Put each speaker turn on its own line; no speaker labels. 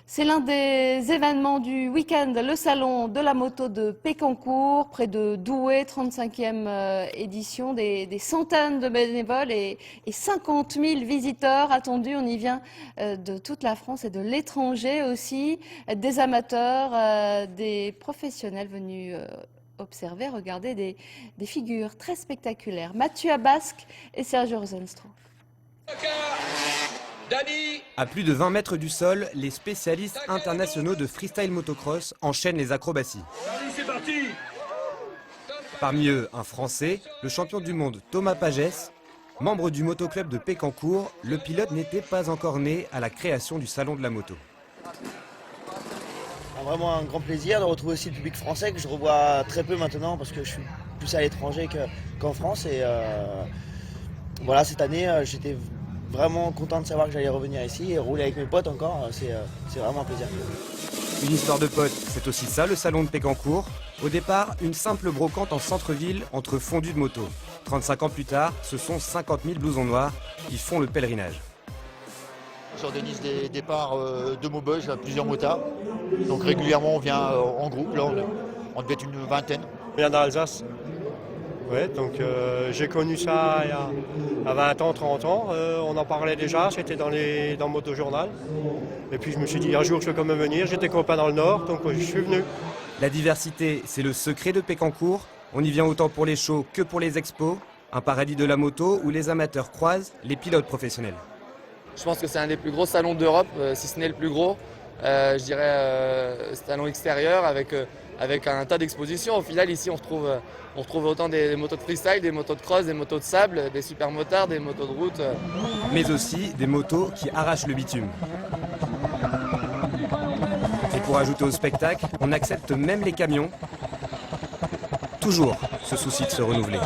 C'est l'un des événements du week-end, le salon de la moto de Pécancourt, près de Douai, 35e édition, des centaines de bénévoles et 50 000 visiteurs attendus. On y vient de toute la France et de l'étranger aussi, des amateurs, des professionnels venus observer, regarder des figures très spectaculaires. Mathieu Abasque et Sergio Rosenstro.
À plus de 20 mètres du sol, les spécialistes internationaux de freestyle motocross enchaînent les acrobaties. Parmi eux, un Français, le champion du monde Thomas Pagès. Membre du motoclub de Pécancourt, le pilote n'était pas encore né à la création du salon de la moto.
Vraiment un grand plaisir de retrouver aussi le public français que je revois très peu maintenant parce que je suis plus à l'étranger qu'en France. Et voilà, cette année, j'étais vraiment content de savoir que j'allais revenir ici et rouler avec mes potes encore, c'est vraiment un plaisir.
Une histoire de potes, c'est aussi ça le salon de Pécancourt. Au départ, une simple brocante en centre-ville entre fondus de moto. 35 ans plus tard, ce sont 50 000 blousons noirs qui font le pèlerinage.
J'organise des départs de Maubeuge à plusieurs motards. Donc régulièrement on vient en groupe, là on devait être une vingtaine.
Je viens d'Alsace. Ouais, donc j'ai connu ça il y a 20 ans, 30 ans. On en parlait déjà, c'était dans le Motojournal. Et puis je me suis dit un jour je vais quand même venir. J'étais copain dans le Nord, donc je suis venu.
La diversité, c'est le secret de Pécancourt. On y vient autant pour les shows que pour les expos. Un paradis de la moto où les amateurs croisent les pilotes professionnels.
Je pense que c'est un des plus gros salons d'Europe, si ce n'est le plus gros. Je dirais salon extérieur avec un tas d'expositions. Au final, ici, on retrouve autant des motos de freestyle, des motos de cross, des motos de sable, des super motards, des motos de route.
Mais aussi des motos qui arrachent le bitume. Et pour ajouter au spectacle, on accepte même les camions. Toujours ce souci de se renouveler.